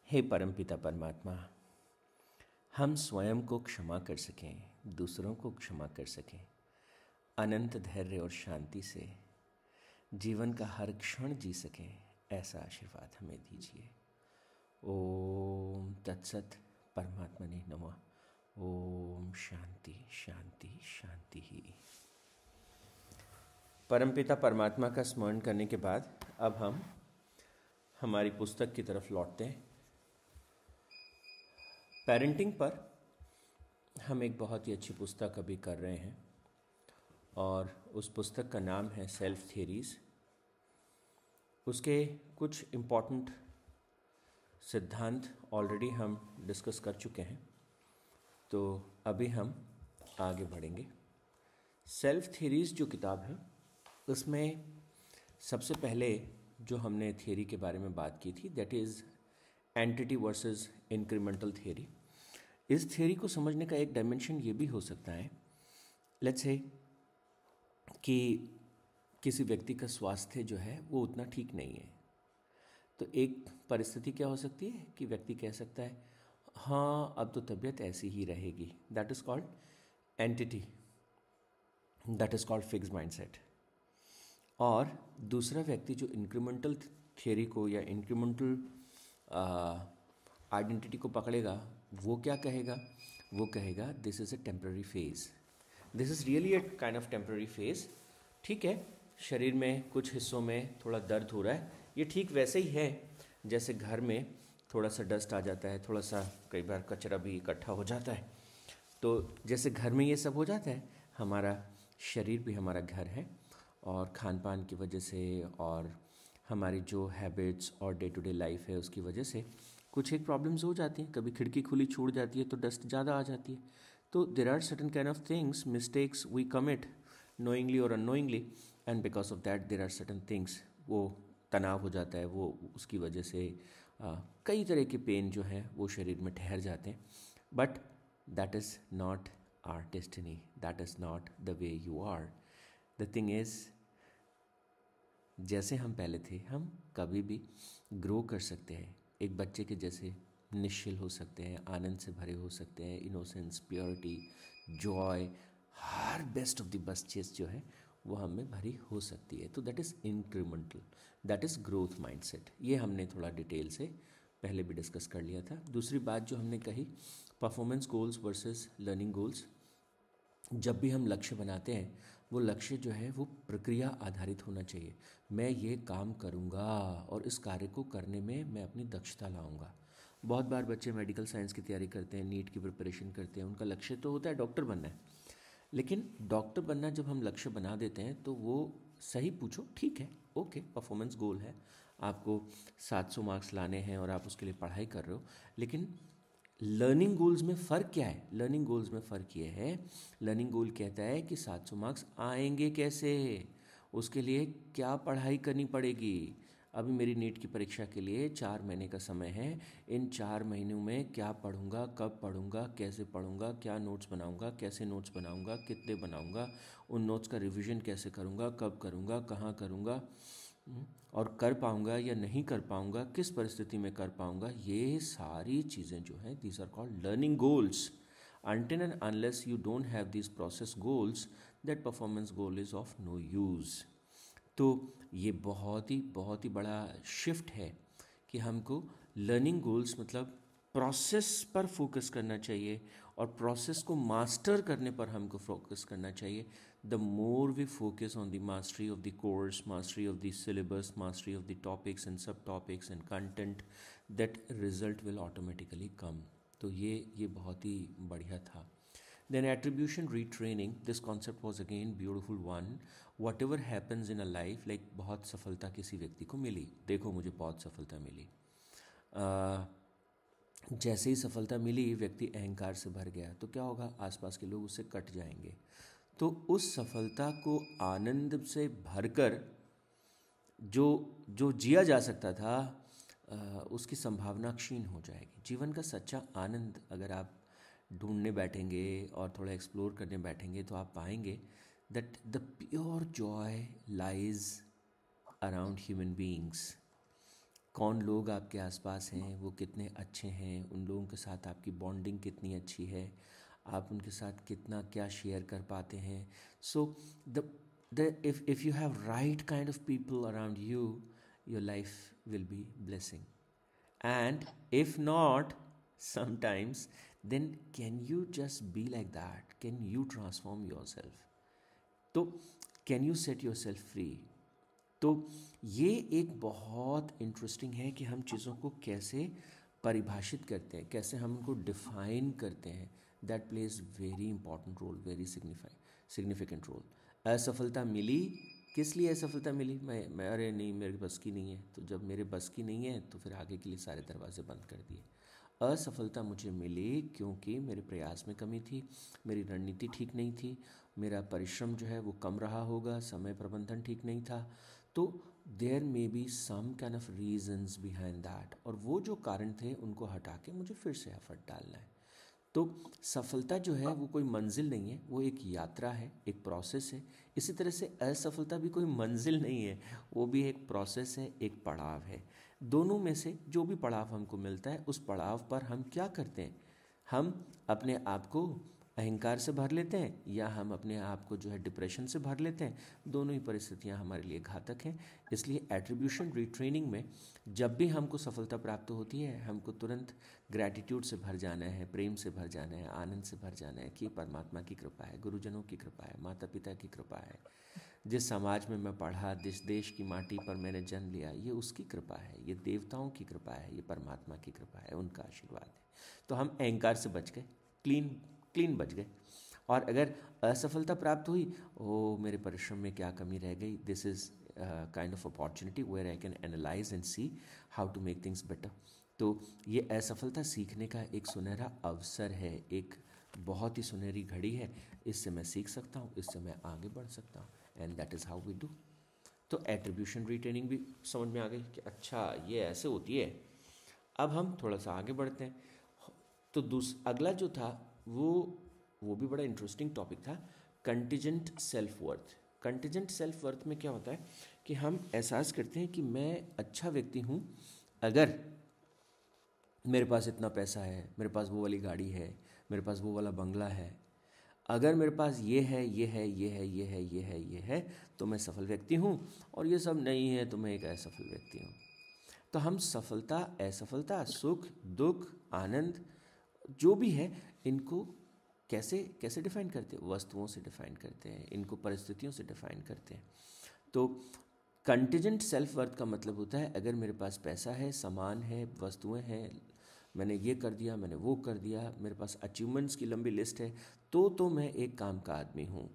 हे परमपिता परमात्मा, हम स्वयं को क्षमा कर सकें, दूसरों को क्षमा कर सकें, अनंत धैर्य और शांति से जीवन का हर क्षण जी सकें, ऐसा आशीर्वाद हमें दीजिए। ओम तत्सत। परमात्मा ने नमः। ओम शांति शांति शांति ही। परमपिता परमात्मा का स्मरण करने के बाद अब हम हमारी पुस्तक की तरफ लौटते हैं। पेरेंटिंग पर हम एक बहुत ही अच्छी पुस्तक अभी कर रहे हैं और उस पुस्तक का नाम है सेल्फ थियरीज। उसके कुछ इम्पॉर्टेंट सिद्धांत ऑलरेडी हम डिस्कस कर चुके हैं, तो अभी हम आगे बढ़ेंगे। सेल्फ थियरीज जो किताब है उसमें सबसे पहले जो हमने थियरी के बारे में बात की थी, that is entity versus incremental theory. इस थियरी को समझने का एक डायमेंशन ये भी हो सकता है, लेट्स से कि किसी व्यक्ति का स्वास्थ्य जो है वो उतना ठीक नहीं है, तो एक परिस्थिति क्या हो सकती है कि व्यक्ति कह सकता है हाँ अब तो तबीयत ऐसी ही रहेगी। That is called entity, that is called fixed mindset. और दूसरा व्यक्ति जो इंक्रीमेंटल थियरी को या इंक्रीमेंटल आइडेंटिटी को पकड़ेगा, वो क्या कहेगा? वो कहेगा this is a temporary phase, this is really a kind of temporary phase. ठीक है, शरीर में कुछ हिस्सों में थोड़ा दर्द हो रहा है, ये ठीक वैसे ही है जैसे घर में थोड़ा सा डस्ट आ जाता है, थोड़ा सा कई बार कचरा भी इकट्ठा हो जाता है। तो जैसे घर में ये सब हो जाता है, हमारा शरीर भी हमारा घर है, और खान पान की वजह से और हमारी जो हैबिट्स और डे टू डे लाइफ है उसकी वजह से कुछ एक प्रॉब्लम्स हो जाती हैं। कभी खिड़की खुली छूट जाती है तो डस्ट ज़्यादा आ जाती है। तो there are certain kind of things, mistakes we commit knowingly और unknowingly, and because of that there are certain things, वो तनाव हो जाता है, वो उसकी वजह से कई तरह के पेन जो हैं वो शरीर में ठहर जाते हैं। But that is not our destiny, that is not the way you are. The thing is, जैसे हम पहले थे हम कभी भी ग्रो कर सकते हैं, एक बच्चे के जैसे निश्चल हो सकते हैं, आनंद से भरे हो सकते हैं, इनोसेंस, प्योरिटी, जॉय, हर बेस्ट ऑफ द बेस्ट चीज़ जो है वो हमें भरी हो सकती है। तो that is incremental, that is growth mindset. ये हमने थोड़ा डिटेल से पहले भी डिस्कस कर लिया था। दूसरी बात जो हमने कही, performance goals versus learning goals. जब भी हम लक्ष्य बनाते हैं, वो लक्ष्य जो है वो प्रक्रिया आधारित होना चाहिए। मैं ये काम करूँगा और इस कार्य को करने में मैं अपनी दक्षता लाऊंगा। बहुत बार बच्चे मेडिकल साइंस की तैयारी करते हैं, नीट की प्रिपरेशन करते हैं, उनका लक्ष्य तो होता है डॉक्टर बनना है, लेकिन डॉक्टर बनना जब हम लक्ष्य बना देते हैं तो वो सही पूछो, ठीक है, ओके, परफॉर्मेंस गोल है, आपको 700 मार्क्स लाने हैं और आप उसके लिए पढ़ाई कर रहे हो, लेकिन लर्निंग गोल्स में फ़र्क क्या है? लर्निंग गोल्स में फ़र्क ये है, लर्निंग गोल कहता है कि 700 मार्क्स आएंगे कैसे, उसके लिए क्या पढ़ाई करनी पड़ेगी। अभी मेरी नीट की परीक्षा के लिए 4 महीने का समय है, इन 4 महीनों में क्या पढ़ूंगा, कब पढ़ूंगा, कैसे पढ़ूंगा, क्या नोट्स बनाऊंगा, कैसे नोट्स बनाऊंगा, कितने बनाऊंगा, उन नोट्स का रिवीजन कैसे करूंगा, कब करूंगा, कहाँ करूंगा, और कर पाऊंगा या नहीं कर पाऊंगा, किस परिस्थिति में कर पाऊंगा। ये सारी चीज़ें जो हैं, these are called learning goals. Until and unless you don't have these process goals, that performance goal is of no use. तो ये बहुत ही बड़ा शिफ्ट है कि हमको लर्निंग गोल्स मतलब प्रोसेस पर फोकस करना चाहिए, और प्रोसेस को मास्टर करने पर हमको फोकस करना चाहिए। The more we focus on the mastery of the course, mastery of the syllabus, mastery of the topics and sub topics and content, that result will automatically come. तो ये बहुत ही बढ़िया था। Then attribution retraining, this concept was again beautiful one. Whatever happens in a life, like बहुत सफलता किसी व्यक्ति को मिली, देखो मुझे बहुत सफलता मिली, जैसे ही सफलता मिली व्यक्ति अहंकार से भर गया, तो क्या होगा? आसपास के लोग उससे कट जाएंगे। तो उस सफलता को आनंद से भरकर जो जो जिया जा सकता था, उसकी संभावना क्षीण हो जाएगी। जीवन का सच्चा आनंद अगर आप ढूंढने बैठेंगे और थोड़ा एक्सप्लोर करने बैठेंगे तो आप पाएंगे that the pure Joy lies around human beings. कौन लोग आपके आसपास हैं, वो कितने अच्छे हैं, उन लोगों के साथ आपकी बॉन्डिंग कितनी अच्छी है, आप उनके साथ कितना क्या शेयर कर पाते हैं. सो if you have right kind of people around you, your life will be blessing. And if not, sometimes, then can you just be like that? Can you transform yourself? तो can you set your self free. तो ये एक बहुत interesting है कि हम चीज़ों को कैसे परिभाषित करते हैं, कैसे हम उनको डिफाइन करते हैं. That plays very important role, very significant role. असफलता मिली, किस लिए असफलता मिली? मैं अरे नहीं, मेरे बस की नहीं है. तो जब मेरे बस की नहीं है तो फिर आगे के लिए सारे दरवाजे बंद कर दिए. असफलता मुझे मिली क्योंकि मेरे प्रयास में कमी थी, मेरी रणनीति ठीक नहीं थी, मेरा परिश्रम जो है वो कम रहा होगा, समय प्रबंधन ठीक नहीं था. तो there may be some kind of reasons behind that, और वो जो कारण थे उनको हटा के मुझे फिर से एफर्ट डालना है. तो सफलता जो है वो कोई मंजिल नहीं है, वो एक यात्रा है, एक प्रोसेस है. इसी तरह से असफलता भी कोई मंजिल नहीं है, वो भी एक प्रोसेस है, एक पड़ाव है. दोनों में से जो भी पड़ाव हमको मिलता है, उस पड़ाव पर हम क्या करते हैं? हम अपने आप को अहंकार से भर लेते हैं या हम अपने आप को जो है डिप्रेशन से भर लेते हैं. दोनों ही परिस्थितियां हमारे लिए घातक हैं. इसलिए एट्रीब्यूशन रीट्रेनिंग में जब भी हमको सफलता प्राप्त होती है, हमको तुरंत ग्रैटिट्यूड से भर जाना है, प्रेम से भर जाना है, आनंद से भर जाना है कि परमात्मा की कृपा है, गुरुजनों की कृपा है, माता पिता की कृपा है, जिस समाज में मैं पढ़ा, जिस देश की माटी पर मैंने जन्म लिया, ये उसकी कृपा है, ये देवताओं की कृपा है, ये परमात्मा की कृपा है, उनका आशीर्वाद है. तो हम अहंकार से बच गए, क्लीन बच गए. और अगर असफलता प्राप्त हुई, ओ मेरे परिश्रम में क्या कमी रह गई, this is kind of opportunity where I can analyse and see how to make things better. तो ये असफलता सीखने का एक सुनहरा अवसर है, एक बहुत ही सुनहरी घड़ी है. इससे मैं सीख सकता हूँ, इससे मैं आगे बढ़ सकता हूँ. And that is how we do. तो एट्रीब्यूशन रिट्रेनिंग भी समझ में आ गई कि अच्छा ये ऐसे होती है. अब हम थोड़ा सा आगे बढ़ते हैं. तो अगला जो था वो भी बड़ा इंटरेस्टिंग टॉपिक था, contingent self worth. Contingent self worth में क्या होता है कि हम एहसास करते हैं कि मैं अच्छा व्यक्ति हूँ अगर मेरे पास इतना पैसा है, मेरे पास वो वाली गाड़ी है, मेरे पास वो वाला बंगला है, अगर मेरे पास ये है, ये है, ये है, ये है, ये है, ये है, तो मैं सफल व्यक्ति हूँ. और ये सब नहीं है तो मैं एक असफल व्यक्ति हूँ. तो हम सफलता, असफलता, सुख, दुख, आनंद जो भी है, इनको कैसे कैसे डिफाइन करते हैं? वस्तुओं से डिफाइन करते हैं, इनको परिस्थितियों से डिफाइन करते हैं. तो कंटिजेंट सेल्फ वर्थ का मतलब होता है अगर मेरे पास पैसा है, सामान है, वस्तुएं हैं, मैंने ये कर दिया, मैंने वो कर दिया, मेरे पास अचीवमेंट्स की लंबी लिस्ट है, तो मैं एक काम का आदमी हूँ.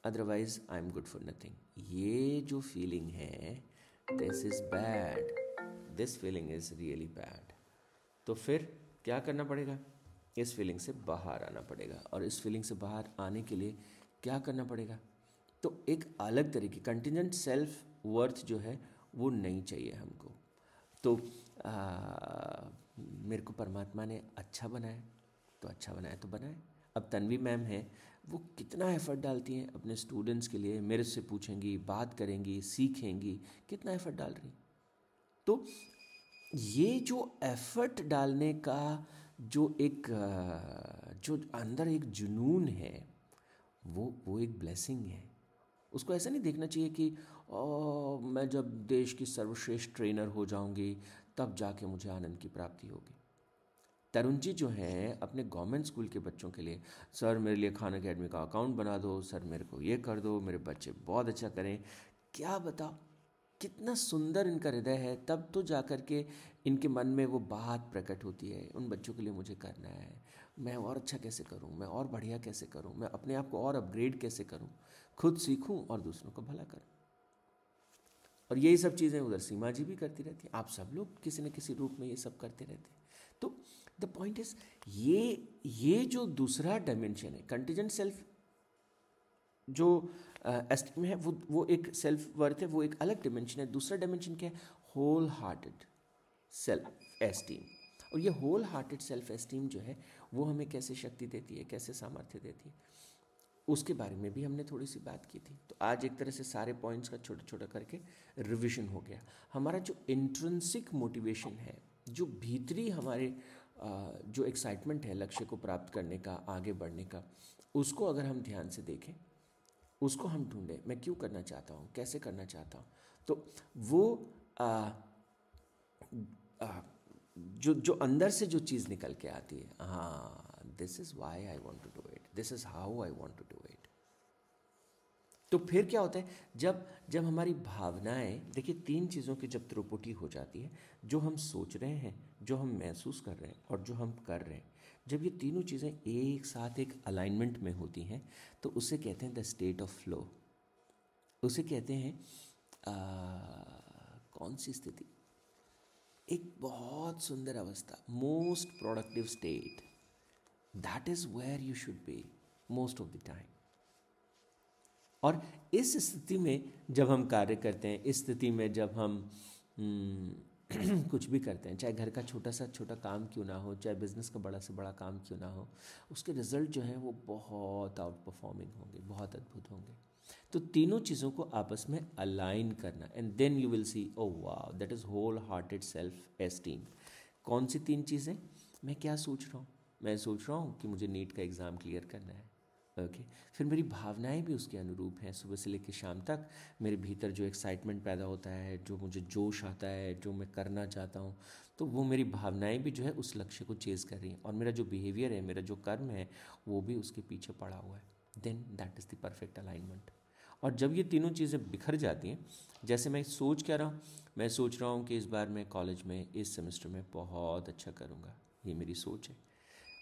Otherwise I am good for nothing. ये जो फीलिंग है, this is bad, this feeling is really bad. तो फिर क्या करना पड़ेगा? इस फीलिंग से बाहर आना पड़ेगा. और इस फीलिंग से बाहर आने के लिए क्या करना पड़ेगा? तो एक अलग तरीके कंटिजेंट सेल्फ वर्थ जो है वो नहीं चाहिए हमको. तो मेरे को परमात्मा ने अच्छा बनाया, तो अच्छा बनाया तो बनाए. अब तन्वी मैम है, वो कितना एफर्ट डालती हैं अपने स्टूडेंट्स के लिए, मेरे से पूछेंगी, बात करेंगी, सीखेंगी, कितना एफर्ट डाल रही. तो ये जो एफर्ट डालने का जो अंदर एक जुनून है, वो एक ब्लेसिंग है. उसको ऐसा नहीं देखना चाहिए कि मैं जब देश की सर्वश्रेष्ठ ट्रेनर हो जाऊंगी तब जाके मुझे आनंद की प्राप्ति होगी. तरुण जी जो हैं अपने गवर्नमेंट स्कूल के बच्चों के लिए, सर मेरे लिए खान अकेडमी का अकाउंट बना दो, सर मेरे को ये कर दो, मेरे बच्चे बहुत अच्छा करें. क्या बताओ कितना सुंदर इनका हृदय है. तब तो जाकर के इनके मन में वो बात प्रकट होती है, उन बच्चों के लिए मुझे करना है, मैं और अच्छा कैसे करूं, मैं और बढ़िया कैसे करूं, मैं अपने आप को और अपग्रेड कैसे करूं, खुद सीखूं और दूसरों को भला करूं. और यही सब चीज़ें उधर सीमा जी भी करती रहती हैं. आप सब लोग किसी न किसी रूप में ये सब करते रहते हैं. तो द पॉइंट इज ये जो दूसरा डायमेंशन है, कंटिजेंट सेल्फ जो एस्टीम है, वो एक सेल्फ वर्थ है, वो एक अलग डायमेंशन है. दूसरा डायमेंशन क्या है? Whole hearted self esteem. और ये होल हार्टेड सेल्फ एस्टीम जो है वो हमें कैसे शक्ति देती है, कैसे सामर्थ्य देती है? उसके बारे में भी हमने थोड़ी सी बात की थी। तो आज एक तरह से सारे पॉइंट्स का छोटा छोटा करके रिवीजन हो गया। हमारा जो इंट्रिंसिक मोटिवेशन है, जो भीतरी हमारे जो एक्साइटमेंट है लक्ष्य को प्राप्त करने का, आगे बढ़ने का, उसको अगर हम ध्यान से देखें, उसको हम ढूंढें, मैं क्यों करना चाहता हूँ, कैसे करना चाहता हूँ, तो वो आ, आ, जो अंदर से जो चीज़ निकल के आती है, हाँ, this is why I want to do it, this is how I want to do it. तो फिर क्या होता है, जब जब हमारी भावनाएं, देखिए 3 चीज़ों की जब त्रिपुटी हो जाती है, जो हम सोच रहे हैं, जो हम महसूस कर रहे हैं और जो हम कर रहे हैं, जब ये तीनों चीज़ें एक साथ एक अलाइनमेंट में होती हैं, तो उसे कहते हैं द स्टेट ऑफ फ्लो। उसे कहते हैं कौन सी स्थिति, एक बहुत सुंदर अवस्था, most productive state, that is where you should be most of the time. और इस स्थिति में जब हम कार्य करते हैं, इस स्थिति में जब हम कुछ भी करते हैं, चाहे घर का छोटा सा छोटा काम क्यों ना हो, चाहे बिजनेस का बड़ा से बड़ा काम क्यों ना हो, उसके रिजल्ट जो है वो बहुत आउट परफॉर्मिंग होंगे, बहुत अद्भुत होंगे। तो तीनों चीज़ों को आपस में अलाइन करना, and then you will see, oh वाह, that is whole hearted self esteem. कौन सी 3 चीज़ें? मैं क्या सोच रहा हूँ, मैं सोच रहा हूँ कि मुझे नीट का एग्ज़ाम क्लियर करना है, ओके। फिर मेरी भावनाएं भी उसके अनुरूप हैं, सुबह से लेकर शाम तक मेरे भीतर जो एक्साइटमेंट पैदा होता है, जो मुझे जोश आता है, जो मैं करना चाहता हूँ, तो वो मेरी भावनाएं भी जो है उस लक्ष्य को चेज़ कर रही हैं, और मेरा जो बिहेवियर है, मेरा जो कर्म है, वो भी उसके पीछे पड़ा हुआ है। Then that is the perfect alignment. और जब ये तीनों चीज़ें बिखर जाती हैं, जैसे मैं सोच क्या रहा हूँ, मैं सोच रहा हूँ कि इस बार मैं कॉलेज में इस सेमेस्टर में बहुत अच्छा करूँगा, ये मेरी सोच है।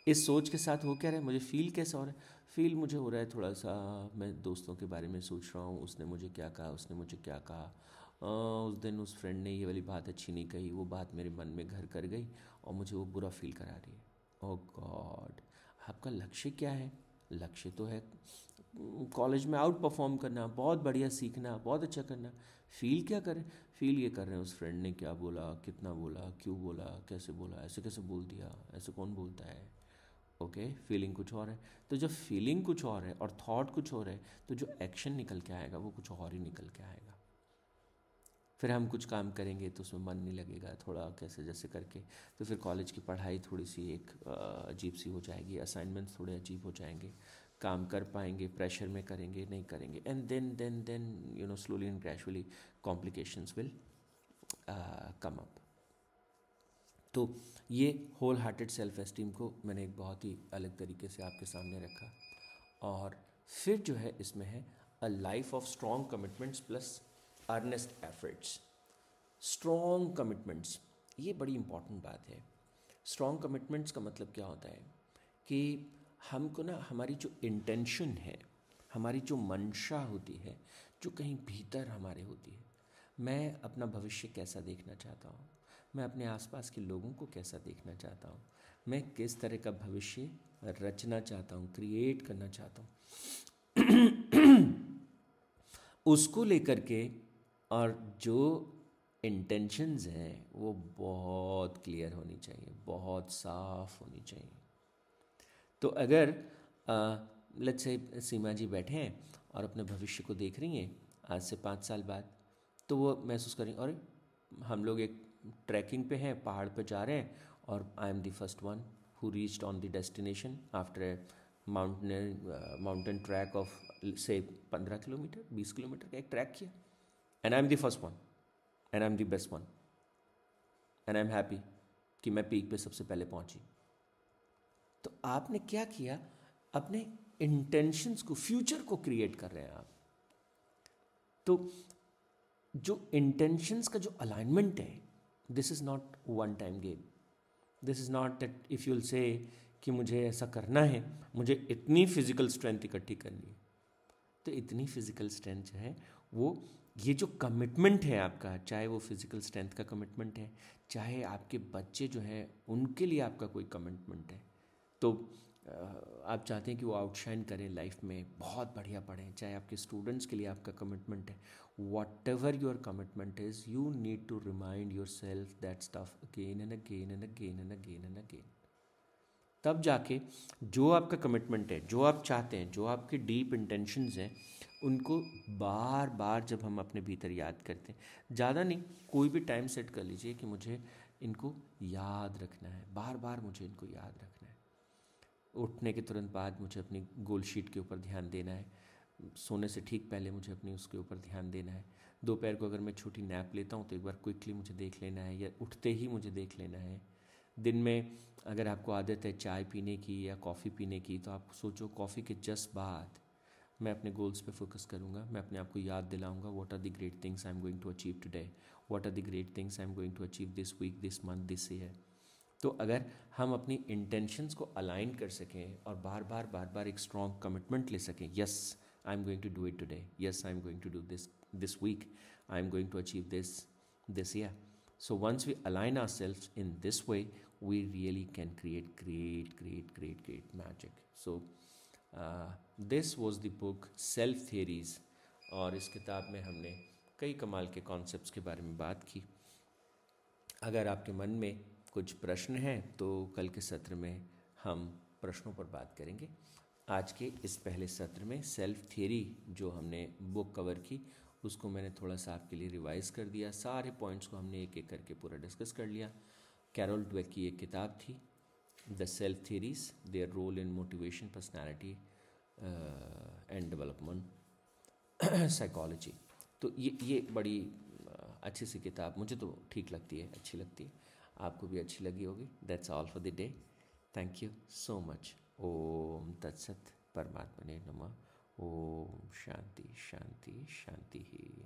इस सोच के साथ हो क्या रहा है, मुझे फील कैसा हो रहा है, फील मुझे हो रहा है थोड़ा सा, मैं दोस्तों के बारे में सोच रहा हूँ, उसने मुझे क्या कहा, उसने मुझे क्या कहा, उस दिन उस फ्रेंड ने ये वाली बात अच्छी नहीं कही, वो बात मेरे मन में घर कर गई और मुझे वो बुरा फील करा रही है। ओह गॉड, आपका लक्ष्य क्या है? लक्ष्य तो है कॉलेज में आउट परफॉर्म करना, बहुत बढ़िया सीखना, बहुत अच्छा करना। फील क्या करें? फील ये कर रहे हैं उस फ्रेंड ने क्या बोला, कितना बोला, क्यों बोला, कैसे बोला, ऐसे कैसे बोल दिया, ऐसे कौन बोलता है, ओके। फीलिंग कुछ और है। तो जब फीलिंग कुछ और है और थॉट कुछ और है, तो जो एक्शन निकल के आएगा वो कुछ और ही निकल के आएगा। फिर हम कुछ काम करेंगे तो उसमें मन नहीं लगेगा, थोड़ा कैसे जैसे करके, तो फिर कॉलेज की पढ़ाई थोड़ी सी एक अजीब सी हो जाएगी, असाइनमेंट्स थोड़े अजीब हो जाएंगे, काम कर पाएंगे, प्रेशर में करेंगे, नहीं करेंगे, and then you know slowly and gradually complications will come up. तो ये होल हार्टेड सेल्फ एस्टीम को मैंने एक बहुत ही अलग तरीके से आपके सामने रखा। और फिर जो है इसमें है a life of strong commitments plus earnest efforts. Strong commitments, ये बड़ी इंपॉर्टेंट बात है। स्ट्रॉन्ग कमिटमेंट्स का मतलब क्या होता है कि हमको ना, हमारी जो इंटेंशन है, हमारी जो मंशा होती है, जो कहीं भीतर हमारे होती है, मैं अपना भविष्य कैसा देखना चाहता हूँ, मैं अपने आसपास के लोगों को कैसा देखना चाहता हूँ, मैं किस तरह का भविष्य रचना चाहता हूँ, क्रिएट करना चाहता हूँ, उसको लेकर के, और जो इंटेंशंस हैं वो बहुत क्लियर होनी चाहिए, बहुत साफ होनी चाहिए। तो अगर लेट्स से सीमा जी बैठे हैं और अपने भविष्य को देख रही हैं आज से 5 साल बाद, तो वो महसूस करें, और हम लोग एक ट्रैकिंग पे हैं, पहाड़ पे जा रहे हैं, और I am the first one who reached on the destination after a mountain track of से 15 किलोमीटर 20 किलोमीटर का एक ट्रैक किया, and I am the first one, and I am the best one, and I am happy कि मैं peak पे सबसे पहले पहुंची। तो आपने क्या किया, अपने इंटेंशंस को, फ्यूचर को क्रिएट कर रहे हैं आप। तो जो इंटेंशंस का जो अलाइनमेंट है, this is not one time game, this is not that if you'll से कि मुझे ऐसा करना है, मुझे इतनी फिजिकल स्ट्रेंथ इकट्ठी करनी है। तो इतनी फिजिकल स्ट्रेंथ जो है वो, ये जो कमिटमेंट है आपका, चाहे वो फिजिकल स्ट्रेंथ का कमिटमेंट है, चाहे आपके बच्चे जो हैं उनके लिए आपका कोई कमिटमेंट है, तो आप चाहते हैं कि वो आउटशाइन करें लाइफ में, बहुत बढ़िया पढ़ें, चाहे आपके स्टूडेंट्स के लिए आपका कमिटमेंट है, whatever your commitment is, you need to remind yourself that stuff again and again and again and again and again. तब जाके जो आपका कमिटमेंट है, जो आप चाहते हैं, जो आपके डीप इंटेंशंस हैं, उनको बार बार जब हम अपने भीतर याद करते हैं, ज़्यादा नहीं, कोई भी टाइम सेट कर लीजिए कि मुझे इनको याद रखना है, बार बार मुझे इनको याद रखना है। उठने के तुरंत बाद मुझे अपनी गोल शीट के ऊपर ध्यान देना है, सोने से ठीक पहले मुझे अपनी उसके ऊपर ध्यान देना है, दोपहर को अगर मैं छोटी नैप लेता हूँ तो एक बार क्विकली मुझे देख लेना है, या उठते ही मुझे देख लेना है। दिन में अगर आपको आदत है चाय पीने की या कॉफ़ी पीने की, तो आप सोचो कॉफ़ी के जस्ट बाद मैं अपने गोल्स पे फोकस करूँगा, मैं अपने आप को याद दिलाऊंगा what are the great things I am going to achieve today, what are the great things I am going to achieve this week, this month, this year. तो अगर हम अपनी इंटेंशंस को अलाइन कर सकें और बार बार एक स्ट्रॉन्ग कमिटमेंट ले सकें, yes I am going to do it today, yes I am going to do this week, I am going to achieve this year. So once we align ourselves in this way, we really can create great magic. So this was the book Self Theories, और इस किताब में हमने कई कमाल के concepts के बारे में बात की. अगर आपके मन में कुछ प्रश्न हैं तो कल के सत्र में हम प्रश्नों पर बात करेंगे. आज के इस पहले सत्र में सेल्फ थियरी जो हमने बुक कवर की, उसको मैंने थोड़ा सा आपके लिए रिवाइज़ कर दिया. सारे पॉइंट्स को हमने एक एक करके पूरा डिस्कस कर लिया. कैरोल डवेक की एक किताब थी, the self theories, their role in motivation, personality and development psychology. तो ये बड़ी अच्छी सी किताब, मुझे तो ठीक लगती है, अच्छी लगती है, आपको भी अच्छी लगी होगी. That's all for the day. Thank you so much. ओम तत्सत. परमात्मने नमः. ओम शांति शांति शांति ही.